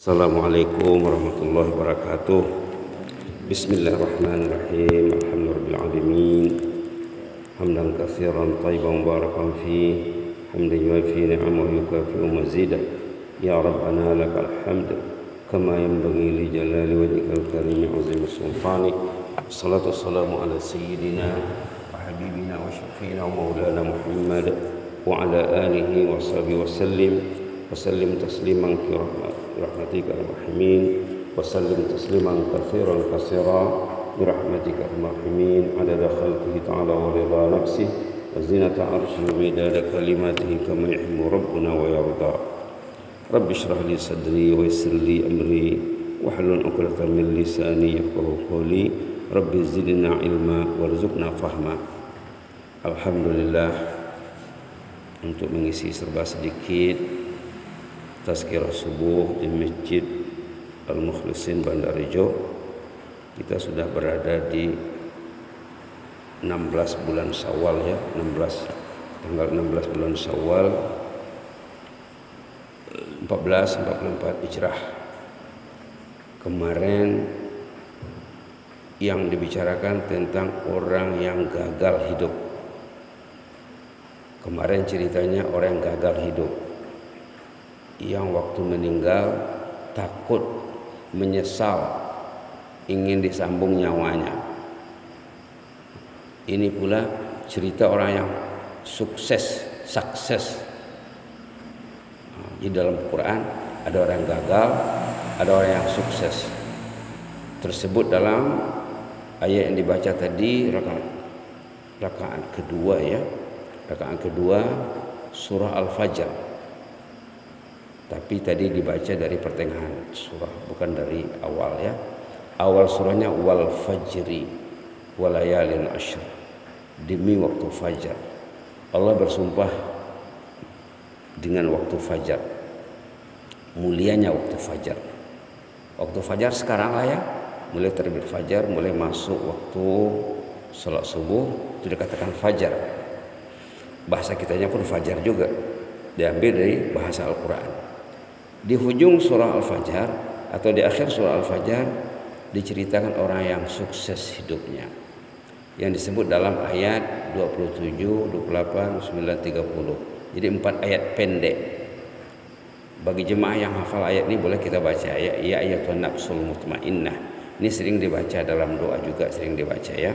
Assalamualaikum warahmatullahi wabarakatuh. Bismillahirrahmanirrahim. Alhamdulillahirrahmanirrahim. Hamdan katsiran thayyiban mubarakan fi hamdan yuwafi ni'amahu yukafi'u mazidah. Ya Rabbana lakal hamd kama yanbaghi li jalali wajhikal karim wa 'azimi sultanik. Wassalatu wassalamu ala sayyidina wa habibina wa syafi'ina wa maulana Muhammad wa ala alihi wa sahbihi wa sallim tasliman birahmatika ar-rahimin wa sallim tasliman katsiran birahmatika ar-rahimin adada khalqihi ta'ala wa ridha nafsihi wa zinata 'arsyihi wa midada kalimatihi kama yuhibbu rabbuna wa yarda. Rabbi shrah li sadri wa yassir li amri wahlul 'uqdatam min lisani yafqahu qawli. Rabbi zidna ilma warzuqna fahma. Alhamdulillah, untuk mengisi serba sedikit tazkirah subuh di Masjid Al-Mukhlisin Bandarjo, kita sudah berada di 16 bulan Syawal ya, tanggal 16 bulan Syawal 1444 Hijrah. Kemarin yang dibicarakan tentang orang yang gagal hidup. Kemarin ceritanya orang yang gagal hidup, yang waktu meninggal takut, menyesal, ingin disambung nyawanya. Ini pula cerita orang yang sukses. Di dalam Quran ada orang yang gagal, ada orang yang sukses. Tersebut dalam ayat yang dibaca tadi, rakaat kedua ya. Rakaat kedua surah Al-Fajr. Tapi tadi dibaca dari pertengahan surah, bukan dari awal ya. Awal surahnya wal fajri walayalin ashr. Demi waktu fajar. Allah bersumpah dengan waktu fajar. Mulianya waktu fajar. Waktu fajar sekarang lah ya. Mulai terbit fajar, mulai masuk waktu salat subuh, itu dikatakan fajar. Bahasa kitanya pun fajar juga. Diambil dari bahasa Al-Quran. Di hujung surah Al-Fajr atau di akhir surah Al-Fajr diceritakan orang yang sukses hidupnya, yang disebut dalam ayat 27, 28, 9, 30. Jadi 4 ayat pendek. Bagi jemaah yang hafal ayat ini boleh kita baca ya. Ya ayyatuhan nafsul mutmainnah. Ini sering dibaca dalam doa juga, sering dibaca ya.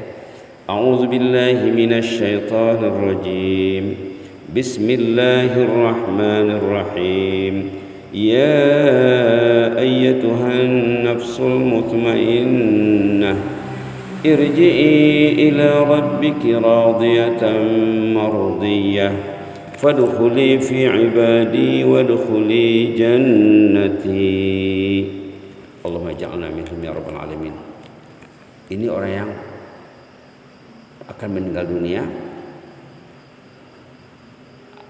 A'udzubillahi minasyaitonir rajim. Bismillahirrahmanirrahim. Ya ayyatuhan nafsul mutmainnah irji'i ila rabbiki radiyatan mardiyah fadkhuli fi ibadi wadkhuli jannati. Allahumma ja'alna minhum ya rabbal alamin. Ini orang yang akan meninggal dunia.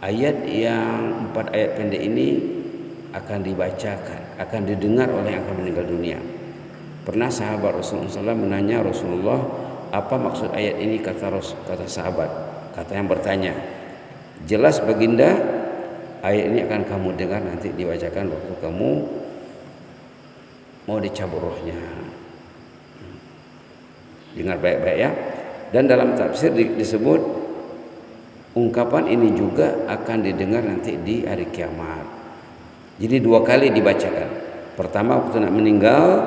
Ayat yang 4 ayat pendek ini akan dibacakan, akan didengar oleh yang akan meninggal dunia. Pernah sahabat Rasulullah SAW menanya Rasulullah, apa maksud ayat ini? Kata sahabat, kata yang bertanya, jelas baginda, ayat ini akan kamu dengar nanti dibacakan waktu kamu mau dicabut rohnya. Dengar baik-baik ya. Dan dalam tafsir disebut ungkapan ini juga akan didengar nanti di hari kiamat. Jadi 2 kali dibacakan. Pertama waktu nak meninggal,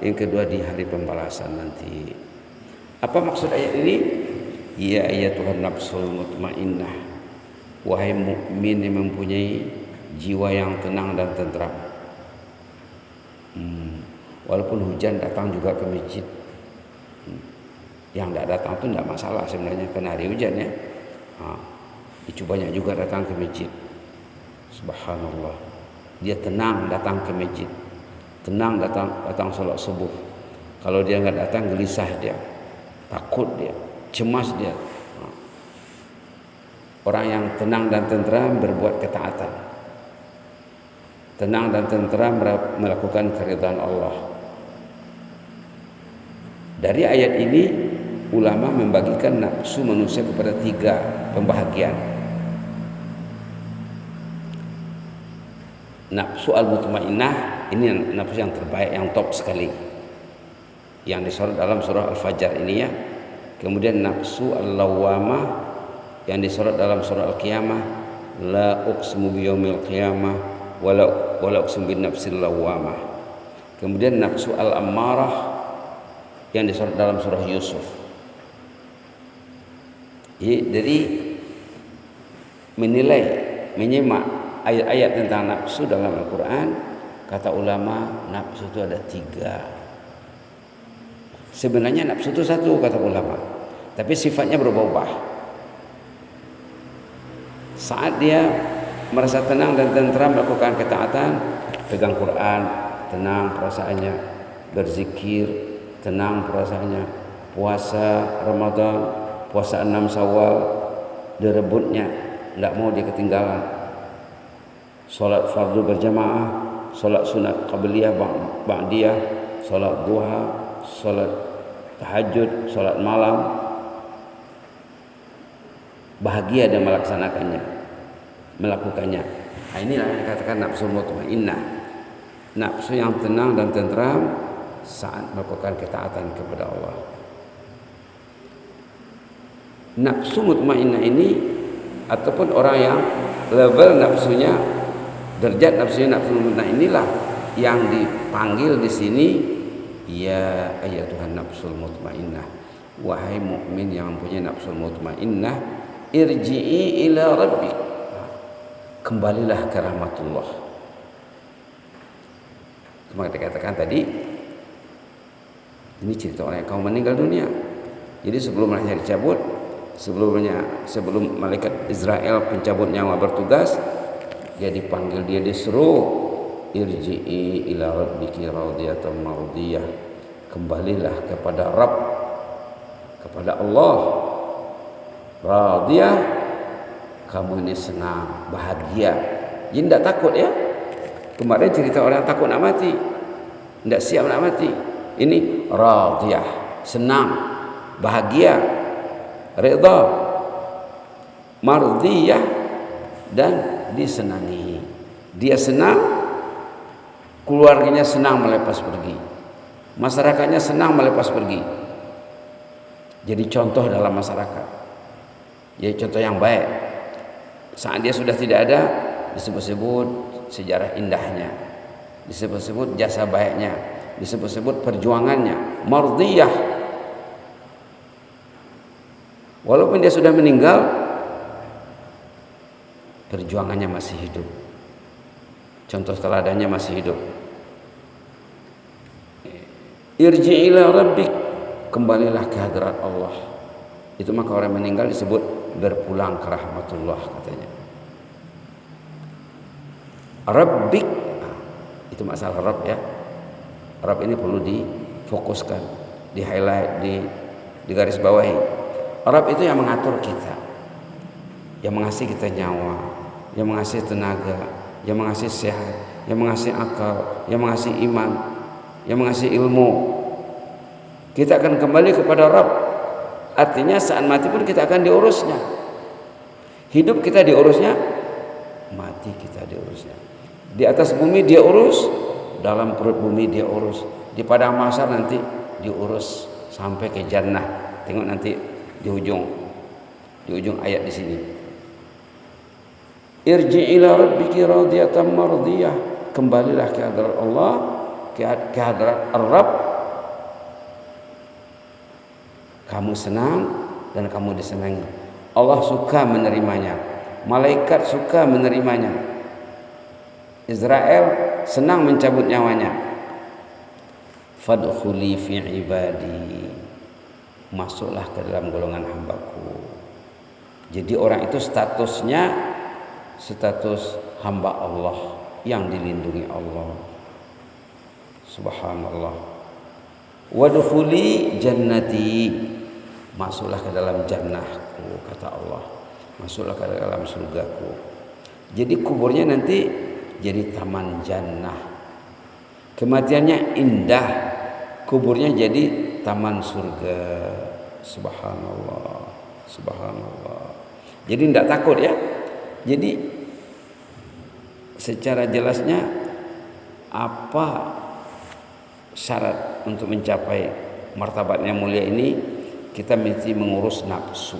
yang kedua di hari pembalasan nanti. Apa maksud ayat ini? Ya ayyatuhan nafsul mutmainnah. Wahai mukmin yang mempunyai jiwa yang tenang dan tentram. Walaupun hujan datang juga ke masjid. Yang tidak datang itu tidak masalah sebenarnya, karena hari hujan ya. Itu banyak juga datang ke masjid. Subhanallah. Dia tenang datang ke masjid, tenang datang salat subuh. Kalau dia nggak datang, gelisah dia, takut dia, cemas dia. Orang yang tenang dan tenteram berbuat ketaatan, tenang dan tenteram melakukan keridhaan Allah. Dari ayat ini ulama membagikan nafsu manusia kepada 3 pembahagian. Nafsu al-mutmainnah ini nafsu yang terbaik, yang top sekali, yang disorot dalam surah Al-Fajr ini ya. Kemudian nafsu al-lawwamah yang disorot dalam surah Al-Qiyamah, la uqsimu biyaumil qiyamah wala uqsimu bin nafsil lawwamah. Kemudian nafsu al-ammarah yang disorot dalam surah Yusuf. Jadi menyimak ayat-ayat tentang nafsu dalam Al-Quran, kata ulama nafsu itu ada 3. Sebenarnya nafsu itu 1 kata ulama, tapi sifatnya berubah-ubah. Saat dia merasa tenang dan tentram melakukan ketaatan, pegang Quran, tenang perasaannya, berzikir, tenang perasaannya, puasa Ramadan, puasa 6 Syawal, direbutnya, tidak mau dia ketinggalan. Salat fardu berjamaah, salat sunat qabliyah ba'diyah, salat duha, salat tahajud, salat malam, bahagia dia melakukannya. Nah, inilah yang dikatakan nafsu mutmainnah, nafsu yang tenang dan tentram saat melakukan ketaatan kepada Allah. Nafsu mutmainnah ini ataupun orang yang level nafsunya, derajat nafsunya nafsu mutmainnah inilah yang dipanggil di sini, ya ayyatuhan nafsul mutmainnah, wahai mukmin yang mempunyai nafsul mutmainnah, irji'i ila rabbik, kembalilah ke rahmatullah. Cuma dikatakan tadi, ini cerita orang yang kaum meninggal dunia. Jadi sebelum rohnya dicabut, sebelum malaikat Israel pencabut nyawa bertugas, dia dipanggil, dia disuruh, irji'i ila rabbiki radiyatan mardiyah, kembalilah kepada Rabb, kepada Allah, radiyah, kamu ini senang, bahagia, jadi tidak takut ya. Kemarin cerita orang takut nak mati, tidak siap nak mati. Ini radiyah, senang, bahagia, redha, mardiyah, dan disenangi. Dia senang, keluarganya senang melepas pergi, masyarakatnya senang melepas pergi. Jadi contoh dalam masyarakat, jadi contoh yang baik. Saat dia sudah tidak ada, disebut-sebut sejarah indahnya, disebut-sebut jasa baiknya, disebut-sebut perjuangannya, mardiyah. Walaupun dia sudah meninggal, perjuangannya masih hidup, contoh teladannya masih hidup. Irji' ila rabbik, kembalilah ke hadrat Allah. Itu maka orang meninggal disebut berpulang ke rahmatullah katanya. Rabbik, itu masalah Rabb ya. Rabb ini perlu difokuskan, di highlight, di garis bawahi. Rabb itu yang mengatur kita, yang mengasih kita nyawa, yang mengasih tenaga, yang mengasih sehat, yang mengasih akal, yang mengasih iman, yang mengasih ilmu. Kita akan kembali kepada Rabb. Artinya saat mati pun kita akan diurusnya. Hidup kita diurusnya, mati kita diurusnya. Di atas bumi dia urus, dalam perut bumi dia urus, di padang mahsyar nanti diurus sampai ke jannah. Tengok nanti di ujung ayat di sini. Irji' ila rabbiki radiyatan mardiyah, kembalilah ke hadrat Allah, ke hadrat Ar-Rabb. Kamu senang dan kamu disenangi. Allah suka menerimanya, malaikat suka menerimanya, Israel senang mencabut nyawanya. Fadkhuli fi ibadi, masuklah ke dalam golongan hambaku. Jadi orang itu statusnya status hamba Allah yang dilindungi Allah. Subhanallah. Wadkhuli jannati, masuklah ke dalam jannahku kata Allah, masuklah ke dalam surgaku. Jadi kuburnya nanti jadi taman jannah, kematiannya indah, kuburnya jadi taman surga. Subhanallah, subhanallah. Jadi tidak takut ya. Jadi secara jelasnya Apa syarat untuk mencapai martabat yang mulia ini? Kita mesti mengurus nafsu.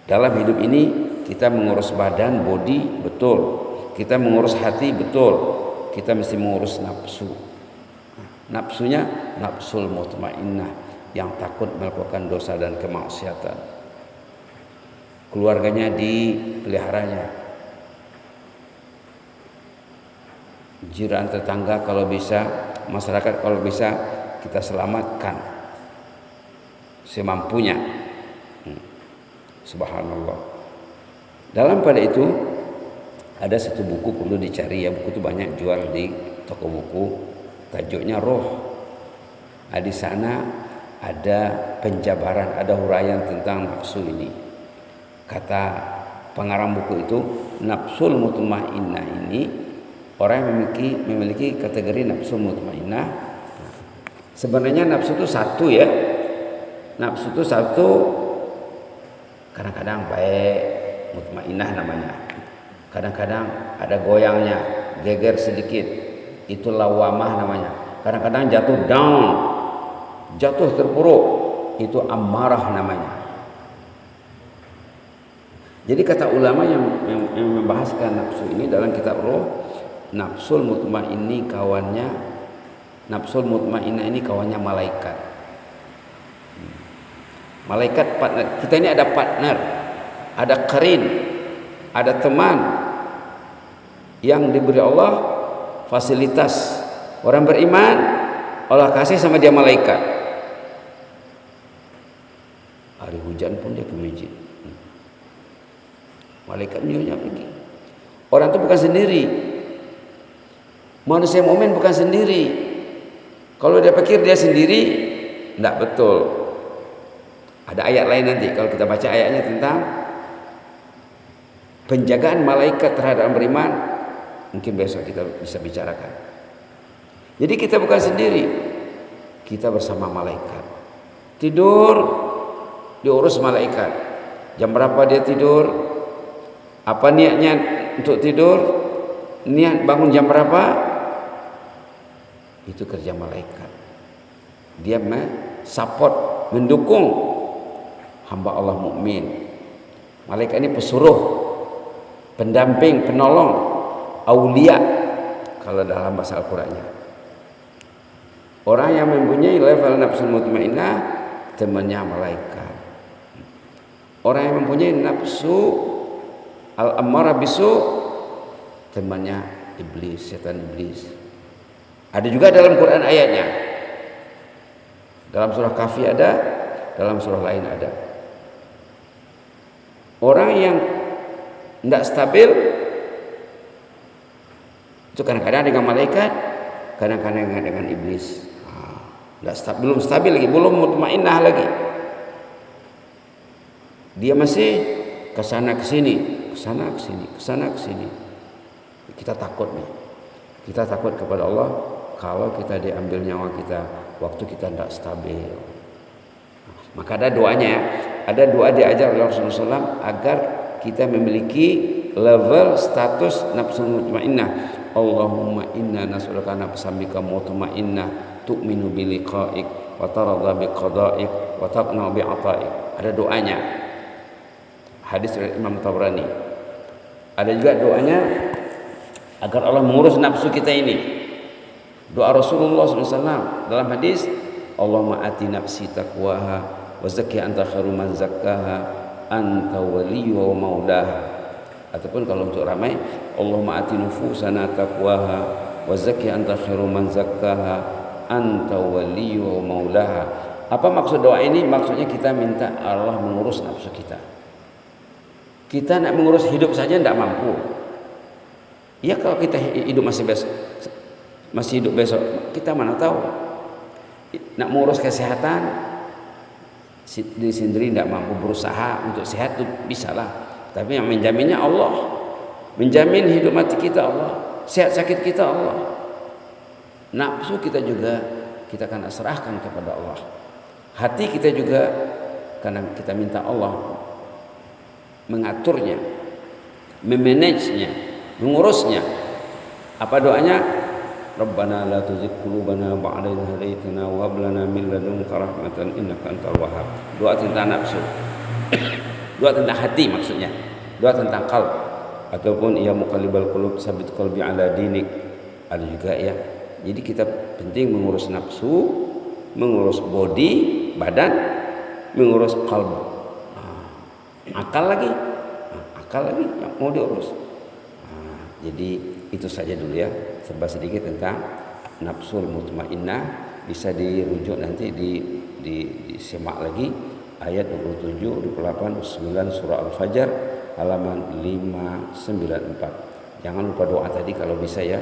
Dalam hidup ini kita mengurus badan, body, betul. Kita mengurus hati, betul. Kita mesti mengurus nafsu. Nafsunya nafsul mutmainnah, yang takut melakukan dosa dan kemaksiatan. Keluarganya dipeliharanya, jiran tetangga kalau bisa, masyarakat kalau bisa kita selamatkan semampunya. Subhanallah. Dalam pada itu ada satu buku perlu dicari ya, buku itu banyak jual di toko buku, tajuknya Roh. Di sana ada penjabaran, ada huraian tentang nafsu ini. Kata pengarang buku itu, nafsul mutmainnah ini orang yang memiliki kategori nafsul mutmainnah. Sebenarnya nafsu itu satu ya. Nafsu itu satu, kadang-kadang baik, mutmainnah namanya. Kadang-kadang ada goyangnya, geger sedikit, itu lawamah namanya. Kadang-kadang jatuh down, jatuh terpuruk, itu ammarah namanya. Jadi kata ulama yang membahaskan nafsu ini dalam kitab Roh, nafsul mutmainnah kawannya, nafsul mutmainnah ini kawannya malaikat. Malaikat partner. Kita ini ada partner, ada qarin, ada teman yang diberi Allah fasilitas. Orang beriman Allah kasih sama dia malaikat. Hari hujan pun dia ke masjid. Malaikat menyuruhnya pergi. Orang itu bukan sendiri. Manusia mukmin bukan sendiri. Kalau dia pikir dia sendiri, tidak betul. Ada ayat lain nanti kalau kita baca ayatnya tentang penjagaan malaikat terhadap orang beriman. Mungkin besok kita bisa bicarakan. Jadi kita bukan sendiri. Kita bersama malaikat. Tidur diurus malaikat. Jam berapa dia tidur? Apa niatnya untuk tidur? Niat bangun jam berapa? Itu kerja malaikat. Dia support, mendukung hamba Allah mukmin. Malaikat ini pesuruh, pendamping, penolong, aulia kalau dalam bahasa Al-Qur'annya. Orang yang mempunyai level nafsu mutmainnah temannya malaikat. Orang yang mempunyai nafsu al-ammarah bisu temannya iblis, setan iblis. Ada juga dalam Quran ayatnya. Dalam surah Kahfi ada, dalam surah lain ada. Orang yang tidak stabil itu kadang-kadang dengan malaikat, kadang-kadang dengan iblis. Belum stabil lagi, belum mutmainnah lagi. Dia masih kesana kesini, kesana kesini, kesana kesini. Kita takut nih. Kita takut kepada Allah kalau kita diambil nyawa kita waktu kita tidak stabil. Maka ada doanya ya. Ada doa diajar oleh Rasulullah SAW agar kita memiliki level status nafsu mutmainnah. Allahumma inna nas'aluka nafsan bika mutmainnah tu'minu bi liqa'ik wa taradha bi qada'ik wa taqna bi 'ata'ik. Ada doanya. Hadis dari Imam Tabrani. Ada juga doanya agar Allah mengurus nafsu kita ini. Doa Rasulullah SAW dalam hadis, Allahumma ati nafsi taqwaha wa zakkiha anta khairu man zakkaha anta waliyuha wa maulaha. Ataupun kalau untuk ramai, Allahumma ati nufusana taqwaha wa zakkiha anta khairu man zakkaha anta waliyuha wa maulaha. Apa maksud doa ini? Maksudnya kita minta Allah mengurus nafsu kita. Kita nak mengurus hidup saja tidak mampu. Ya kalau kita hidup masih hidup besok, kita mana tahu. Nak mengurus kesehatan diri sendiri tidak mampu, berusaha untuk sehat itu bisa lah. Tapi yang menjaminnya Allah. Menjamin hidup mati kita Allah, sehat sakit kita Allah. Nafsu kita juga kita akan serahkan kepada Allah. Hati kita juga karena kita minta Allah mengaturnya, memanagenya, mengurusnya. Apa doanya? Rabbana la tuzigh qulubana ba'da idh hadaitana wa hab lana min ladunka rahmatan innaka antal wahhab. Doa tentang nafsu. Doa tentang hati maksudnya. Doa tentang qalb ataupun ya muqallibal qulub tsabbit qalbi ala dinik. Ada juga ya. Jadi kita penting mengurus nafsu, mengurus body, badan, mengurus qalb. Akal lagi yang mau diurus. Jadi itu saja dulu ya, serba sedikit tentang nafsul mutmainnah. Bisa dirujuk nanti disimak lagi ayat 27, 28, 29 surah Al-Fajr halaman 594. Jangan lupa doa tadi kalau bisa ya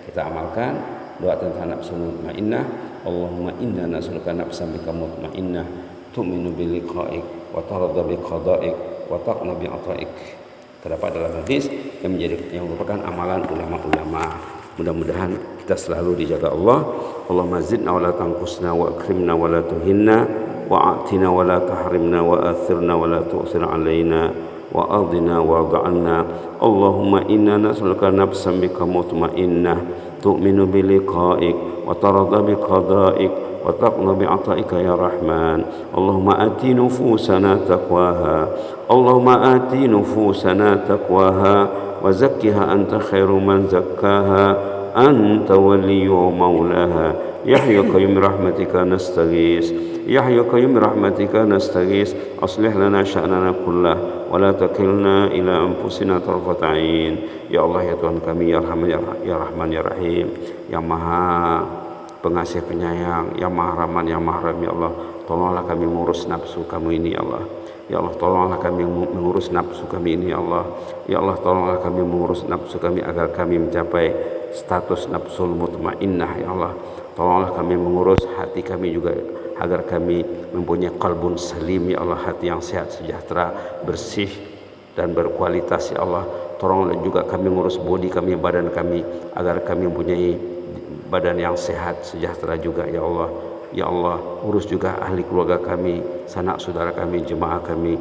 kita amalkan. Doa tentang nafsul mutmainnah. Allahumma inna nas'aluka nafsan bika mutmainnah tu'minu bi liqa'ik wa tarda bi qada'ik wa taqna bi ata'ik. Terdapat dalam hadis yang merupakan amalan ulama-ulama. Mudah-mudahan kita selalu dijaga Allah. Allahumma zidna wa la tanqusna wa akrimna wa la tuhinna wa a'tina wa la tahrimna wa athirna wa la tu'sir alaina wa ardina wa arda'anna. Allahumma inna nas'aluka nafsan bika mutmainnah tu'minu bi liqa'ik wa tarda bi qada'ik wa taqna bi ata'ika ya Rahman. Allahumma ati nufusana taqwaha. Allahumma ati nufusana taqwaha wa zakkiha anta khairu man zakkaha anta waliyyu maulaha. Ya hayyu qayyum rahmatika nastaghis. Ya hayyu qayyum rahmatika nastaghis. Aslih lana sya'nana kullah wa la takilna ila anfusina tarfat ain. Ya Allah ya Tuhan kami ya Rahman ya Rahim, yang Maha Pengasih Penyayang, yang Maha Rahman, yang Maha Rahim. Ya Allah, tolonglah kami mengurus nafsu kami ini ya Allah. Ya Allah, tolonglah kami mengurus nafsu kami ini ya Allah. Ya Allah, tolonglah kami mengurus nafsu kami agar kami mencapai status nafsul mutmainnah ya Allah. Tolonglah kami mengurus hati kami juga agar kami mempunyai qalbun salim ya Allah, hati yang sehat, sejahtera, bersih dan berkualitas ya Allah. Tolonglah juga kami mengurus bodi kami, badan kami agar kami mempunyai badan yang sehat, sejahtera juga ya Allah. Ya Allah, urus juga ahli keluarga kami, sanak saudara kami, jemaah kami,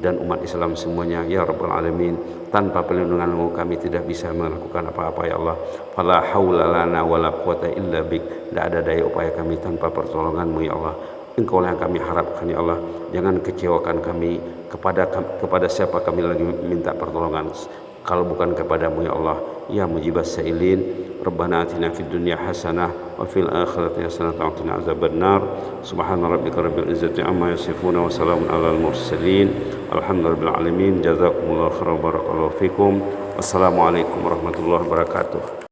dan umat Islam semuanya ya Rabbal Alamin. Tanpa perlindungan-Mu kami tidak bisa melakukan apa-apa ya Allah. Fala haula lana wala quwata illa bik. Tidak ada daya upaya kami tanpa pertolongan-Mu ya Allah. Engkau yang kami harapkan ya Allah. Jangan kecewakan kami. Kepada siapa kami lagi minta pertolongan kalau bukan kepadamu ya Allah. Ya mujibas sa'ilin, Rabbana atina fid dunya hasanah wa fil akhirati hasanah wa qina azabannar. Subhana rabbika rabbil izzati amma yasifun wa salamun alal mursalin. Alhamdulillahil alamin. Jazakumullahu khairan, barakallahu fikum. Wassalamualaikum warahmatullahi wabarakatuh.